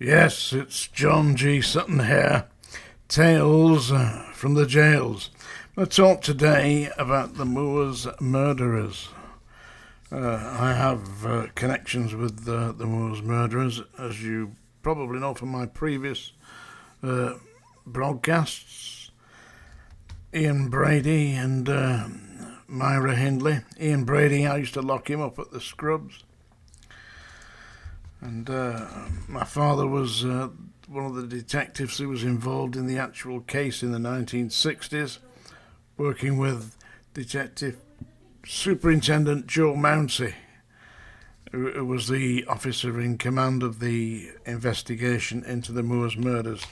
Yes, it's John G. Sutton here. Tales from the jails. I talk today about the Moors murderers. I have connections with the Moors murderers, as you probably know from my previous broadcasts. Ian Brady and Myra Hindley. Ian Brady, I used to lock him up at the Scrubs. And my father was one of the detectives who was involved in the actual case in the 1960s, working with Detective Superintendent Joe Mounsey, who was the officer in command of the investigation into the Moors murders.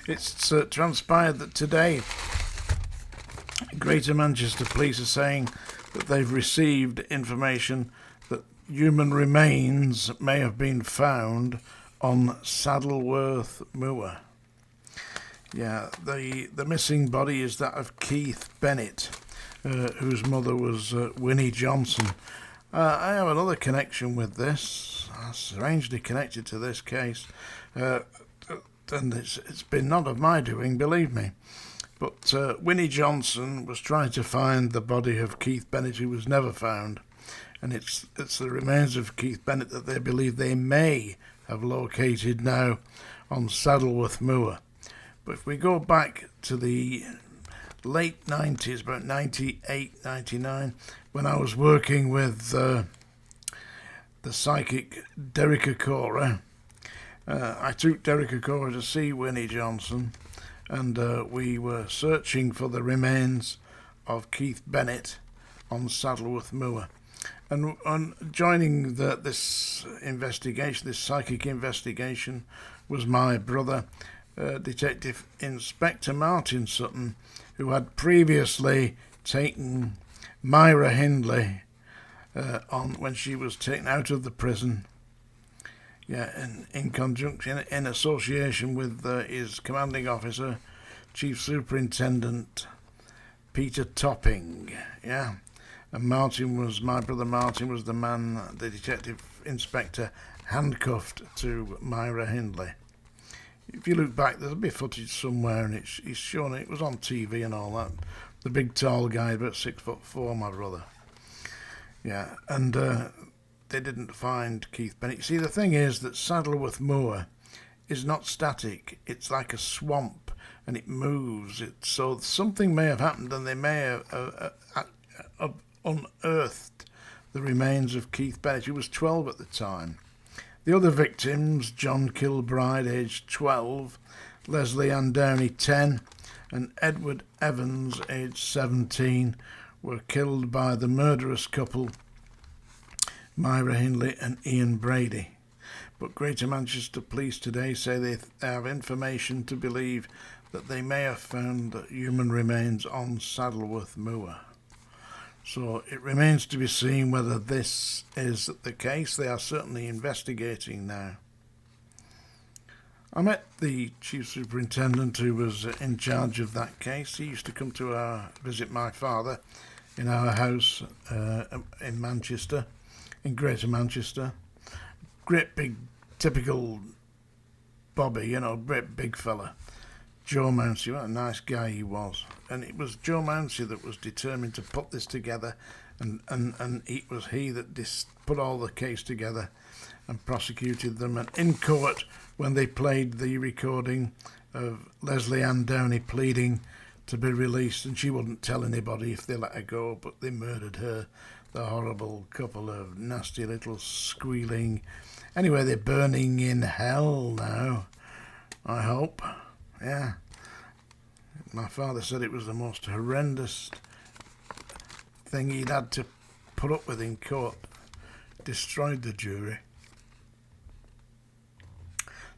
It's transpired that today Greater Manchester Police are saying that they've received information that human remains may have been found on Saddleworth Moor. Yeah, the missing body is that of Keith Bennet, whose mother was Winnie Johnson. I have another connection with this, strangely connected to this case, and it's been none of my doing, believe me. But Winnie Johnson was trying to find the body of Keith Bennet, who was never found. And it's the remains of Keith Bennet that they believe they may have located now on Saddleworth Moor. But if we go back to the late 90s, about 98, 99, when I was working with the psychic Derek Okora, I took Derek Okora to see Winnie Johnson, and we were searching for the remains of Keith Bennet on Saddleworth Moor. And joining this investigation, this psychic investigation, was my brother, Detective Inspector Martin Sutton, who had previously taken Myra Hindley on when she was taken out of the prison. Yeah, in conjunction, in association with his commanding officer, Chief Superintendent Peter Topping. Yeah. And my brother Martin was the man, the detective inspector, handcuffed to Myra Hindley. If you look back, there'll be footage somewhere, and he's shown it was on TV and all that. The big tall guy, about 6'4", my brother. Yeah, and they didn't find Keith Bennet. See, the thing is that Saddleworth Moor is not static. It's like a swamp, and it moves. So something may have happened, and they may have unearthed the remains of Keith Bennet, who was 12 at the time. The other victims, John Kilbride, aged 12, Leslie Ann Downey, 10, and Edward Evans, aged 17, were killed by the murderous couple, Myra Hindley and Ian Brady. But Greater Manchester Police today say they have information to believe that they may have found human remains on Saddleworth Moor. So it remains to be seen whether this is the case. They are certainly investigating now. I met the Chief Superintendent who was in charge of that case. He used to come to visit my father in our house in Manchester, in Greater Manchester. Great big, typical Bobby, great big fella. Joe Mounsey, what a nice guy he was. And it was Joe Mounsey that was determined to put this together, and it was he that put all the case together and prosecuted them. And in court, when they played the recording of Leslie Ann Downey pleading to be released, and she wouldn't tell anybody if they let her go, but they murdered her, the horrible couple of nasty little squealing. Anyway, they're burning in hell now, I hope. Yeah. My father said it was the most horrendous thing he'd had to put up with in court. Destroyed the jury.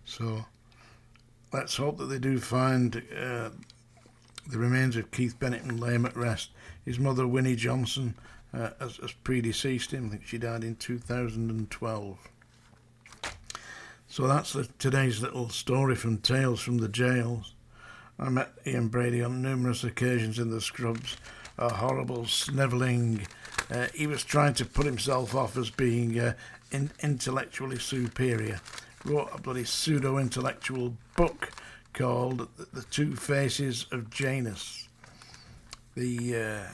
So let's hope that they do find the remains of Keith Bennet and lay him at rest. His mother, Winnie Johnson, has predeceased him. I think she died in 2012. So that's today's little story from Tales from the Jails. I met Ian Brady on numerous occasions in the Scrubs. A horrible, snivelling. He was trying to put himself off as being intellectually superior, wrote a bloody pseudo-intellectual book called The Two Faces of Janus. The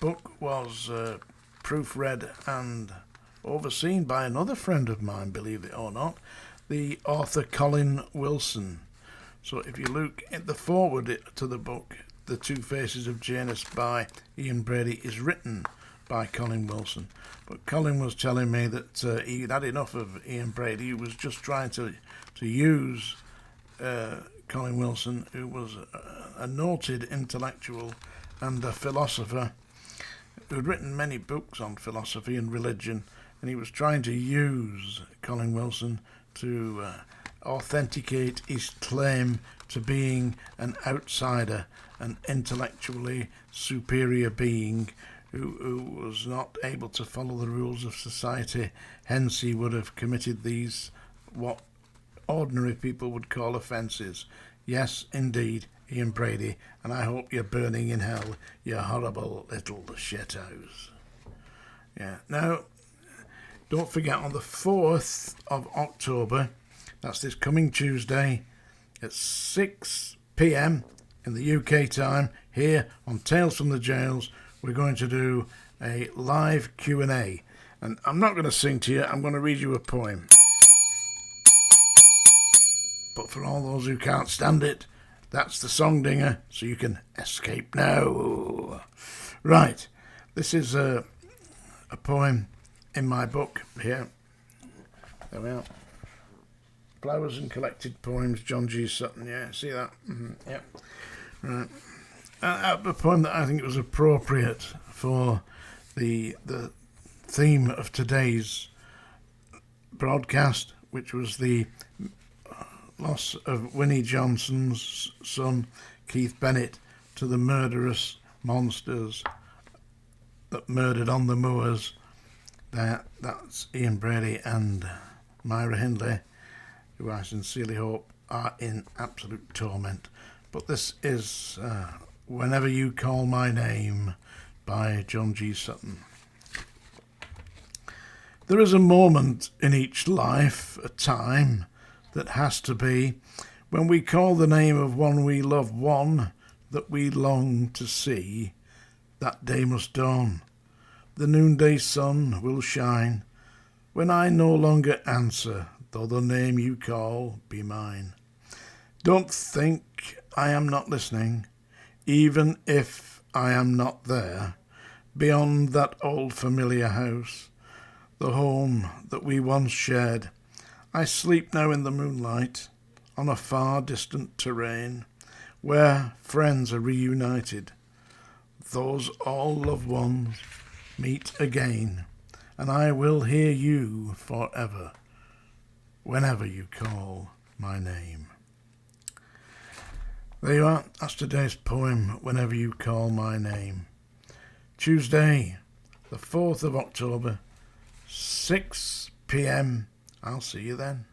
book was proofread and overseen by another friend of mine, believe it or not, the author Colin Wilson. So if you look at the foreword to the book, The Two Faces of Janus by Ian Brady is written by Colin Wilson. But Colin was telling me that he'd had enough of Ian Brady. He was just trying to use Colin Wilson, who was a noted intellectual and a philosopher who'd written many books on philosophy and religion, and he was trying to use Colin Wilson to authenticate his claim to being an outsider, an intellectually superior being who was not able to follow the rules of society. Hence he would have committed these, what ordinary people would call offences. Yes, indeed, Ian Brady, and I hope you're burning in hell, you horrible little shithouse. Yeah. Now, don't forget, on the 4th of October, that's this coming Tuesday, at 6 p.m. in the UK time, here on Tales from the Jails, we're going to do a live Q&A. And I'm not going to sing to you, I'm going to read you a poem. But for all those who can't stand it, that's the song dinger, so you can escape now. Right, this is a poem in my book here. There we are. Flowers and Collected Poems, John G. Sutton. Yeah, see that? Yeah. Right. A poem that I think was appropriate for the theme of today's broadcast, which was the loss of Winnie Johnson's son, Keith Bennet, to the murderous monsters that murdered on the moors. That's Ian Brady and Myra Hindley, who I sincerely hope are in absolute torment. But this is Whenever You Call My Name by John G. Sutton. There is a moment in each life, a time that has to be, when we call the name of one we love, one that we long to see. That day must dawn. The noonday sun will shine, when I no longer answer, though the name you call be mine. Don't think I am not listening, even if I am not there, beyond that old familiar house, the home that we once shared. I sleep now in the moonlight, on a far distant terrain, where friends are reunited. Those all loved ones meet again, and I will hear you forever, whenever you call my name. There you are, that's today's poem, Whenever You Call My Name. Tuesday, the 4th of October, 6 p.m. I'll see you then.